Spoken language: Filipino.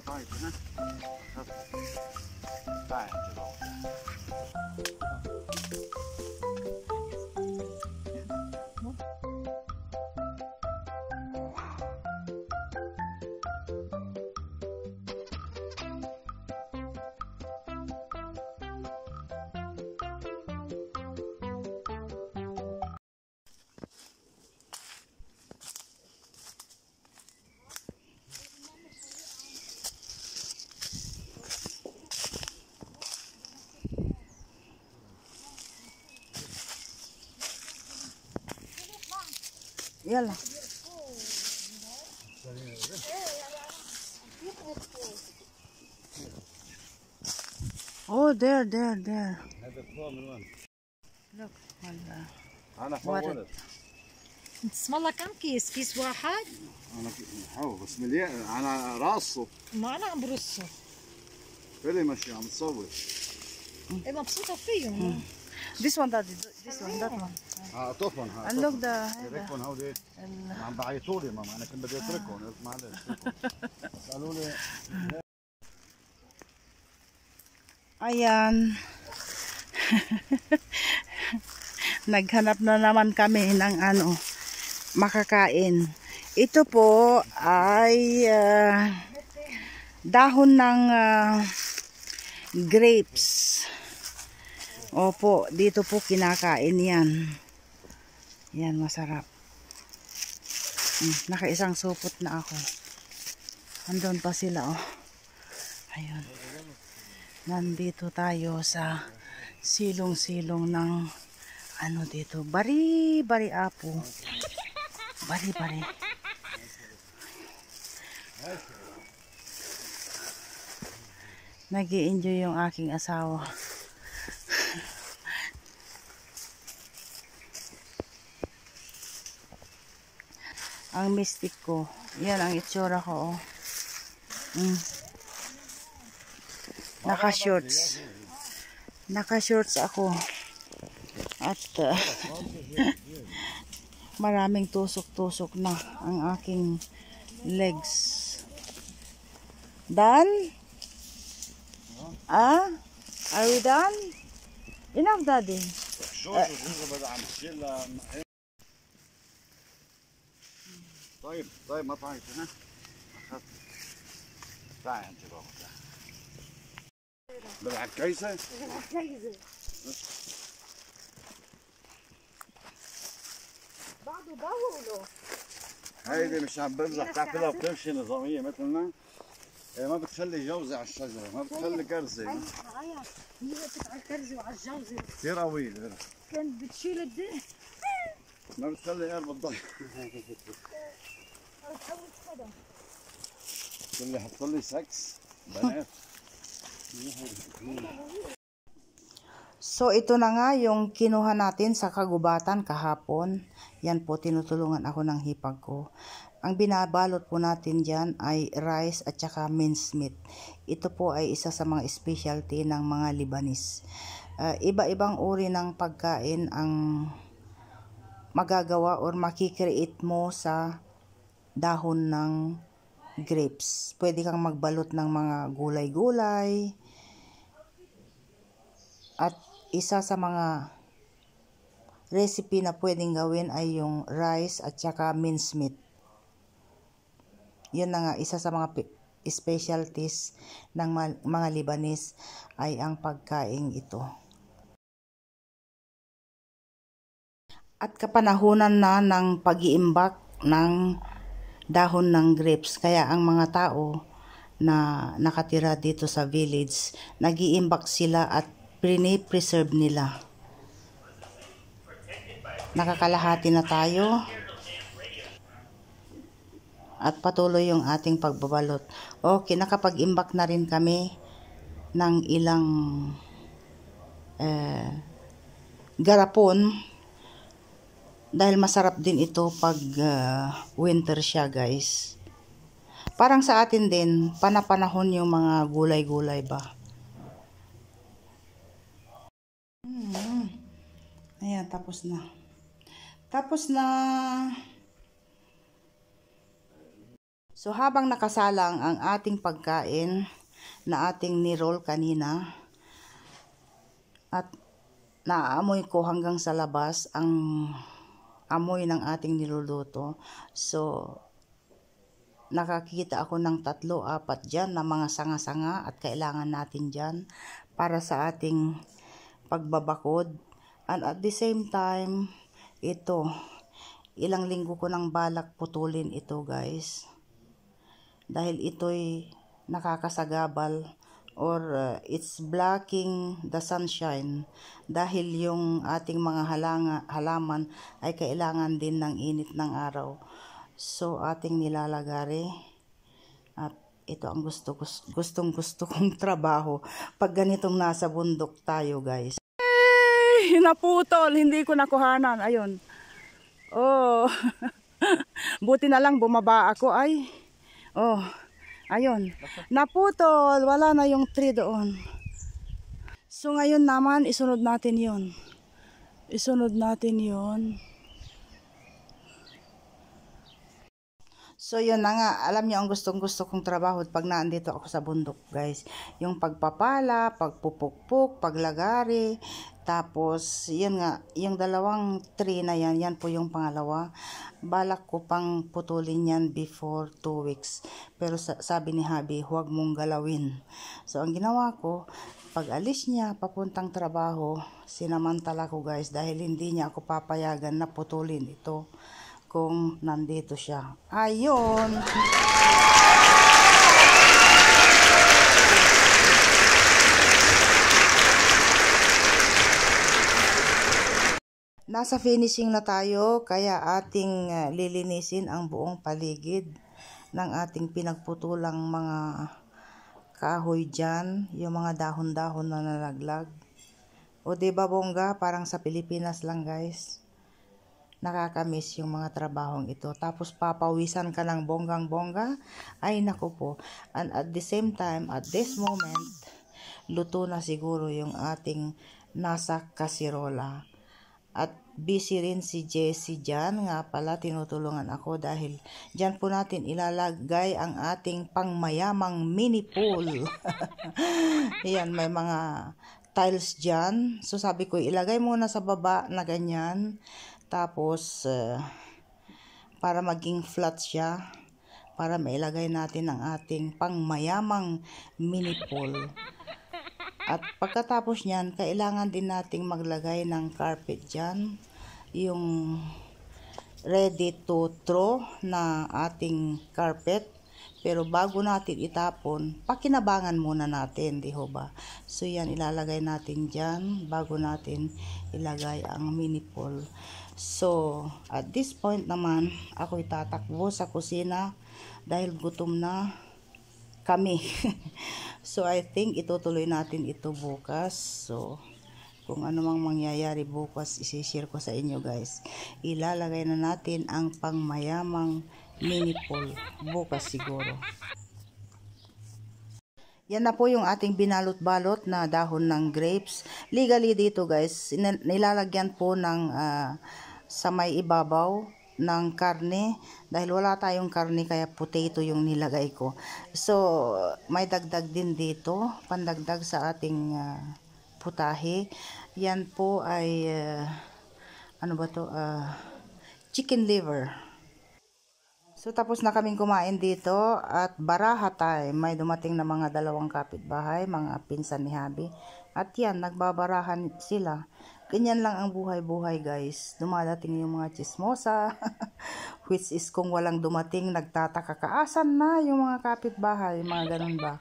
طيب ها تعال يلا. Oh, there. هذا فوق من وين؟ Look, أنا فوضت. اسم الله كم كيس؟ كيس واحد؟ أنا حو بس مليان على راسه. ما أنا عم برصه. فيلي ماشي عم تصور. إيه مبسوطة فيهم. This one, Daddy. This one, that one. طفن And look the. تركهم هودي عم بعيطوا لي ماما، أنا كنت بدي أتركهم معلش. قالوا لي Ayan. Naghanap na naman kami ng makakain. Ito po ay dahon ng grapes. Opo, dito po kinakain yan. Yan, masarap. Nakaisang supot na ako. Andun pa sila, oh. Ayun. Nandito tayo sa silong-silong ng dito. Bari apo. Bari. Nag-i-enjoy yung aking asawa. Ang mystic ko. Yan ang itsura ko, oh. Naka-shorts ako. At maraming tusok-tusok na ang aking legs. Done? Are we done? Enough, Daddy. طيب ما طايت ها تعال انت بابا بالعكايزه بعده ضوله. هيدي مش عم بمزح، بتعرفي بتمشي نظاميه مثلنا، ما بتخلي جوزة على الشجره، ما بتخلي كرزه. هي وقفت على الكرزه وعلى الجوزه كثير قويه كانت بتشيل الدين. ما بتخلي قلب الضي. اللي حط لي سكس بنات. So ito na nga yung kinuha natin sa kagubatan kahapon. Yan po, tinutulungan ako ng hipag ko. Ang binabalot po natin dyan ay rice at saka minced meat. Ito po ay isa sa mga specialty ng mga Lebanese. Iba-ibang uri ng pagkain ang magagawa or makikreate mo sa dahon ng grapes. Pwede kang magbalot ng mga gulay-gulay. At isa sa mga recipe na pwedeng gawin ay yung rice at saka minced meat. Yun na nga, isa sa mga specialties ng mga Lebanese ay ang pagkain ito. At kapanahunan na ng pag-iimbak ng dahon ng grapes. Kaya ang mga tao na nakatira dito sa village, nag-iimbak sila at pre-preserve nila. Nakakalahati na tayo. At patuloy yung ating pagbabalot. Okay, nakapag-imbak na rin kami ng ilang garapon. Dahil masarap din ito pag winter siya, guys. Parang sa atin din, panapanahon yung mga gulay-gulay ba. Ayan, tapos na. So habang nakasalang ang ating pagkain na ating ni-roll kanina at naaamoy ko hanggang sa labas ang amoy ng ating niluluto. So nakakita ako ng 3-4 dyan na mga sanga-sanga at kailangan natin dyan para sa ating pagbabakod. And at the same time, ito, ilang linggo ko nang balak putulin ito guys. Dahil ito'y nakakasagabal or it's blocking the sunshine. Dahil yung ating mga halaman ay kailangan din ng init ng araw. So ating nilalagari. At ito ang gustong kong trabaho pag ganitong nasa bundok tayo guys. Ay, naputol, hindi ko nakuhanan. Ayun. Oh. Buti na lang bumaba ako ay. Oh, ayun. Naputol, wala na yung tree doon. So ngayon naman isunod natin 'yon. Isunod natin 'yon. So yun na nga, alam niyo ang gustong kong trabaho pag naandito ako sa bundok guys. Yung pagpapala, pagpupukpuk, paglagari, tapos yun nga, yung 2 tree na yan po yung pangalawa. Balak ko pang putulin yan before 2 weeks. Pero sabi ni Habi, huwag mong galawin. So ang ginawa ko, pag alis niya papuntang trabaho, sinamantala ko guys dahil hindi niya ako papayagan na putulin ito kung nandito siya. Ayun. Nasa finishing na tayo kaya ating lilinisin ang buong paligid ng ating pinagputulang mga kahoy dyan, yung mga dahon-dahon na nalaglag. O diba bongga, parang sa Pilipinas lang guys. Nakakamiss yung mga trabahong ito. Tapos papawisan ka ng bonggang-bongga. Ay naku po. And at the same time, at this moment, luto na siguro yung ating nasa kasirola. At busy rin si Jessie dyan. Nga pala, tinutulungan ako dahil dyan po natin ilalagay ang ating pangmayamang mini pool. Ayan, may mga tiles dyan. So sabi ko, ilagay muna sa baba na ganyan. Tapos, para maging flat siya, para mailagay natin ang ating pangmayamang mini pool. At pagkatapos niyan, kailangan din nating maglagay ng carpet dyan. Yung ready to throw na ating carpet. Pero bago natin itapon, pakinabangan muna natin, di ho ba? So yan, ilalagay natin dyan bago natin ilagay ang mini pool. So, at this point naman, ako itatakbo sa kusina dahil gutom na kami. So, I think itutuloy natin ito bukas. So, kung ano mang mangyayari bukas, isi-share ko sa inyo guys. Ilalagay na natin ang pangmayamang mini pool bukas siguro. Yan na po yung ating binalot-balot na dahon ng grapes. Legally dito guys, nilalagyan po ng sa may ibabaw ng karne. Dahil wala tayong karne kaya potato yung nilagay ko. So may dagdag din dito, pandagdag sa ating putahe. Yan po ay ano ba to? Chicken liver. So tapos na kaming kumain dito at baraha time. May dumating na mga 2 kapitbahay, mga pinsan ni Habi. At yan, nagbabarahan sila. Ganyan lang ang buhay-buhay guys. Dumadating yung mga chismosa. Which is kung walang dumating, nagtataka kaasan na yung mga kapitbahay. Mga ganun ba?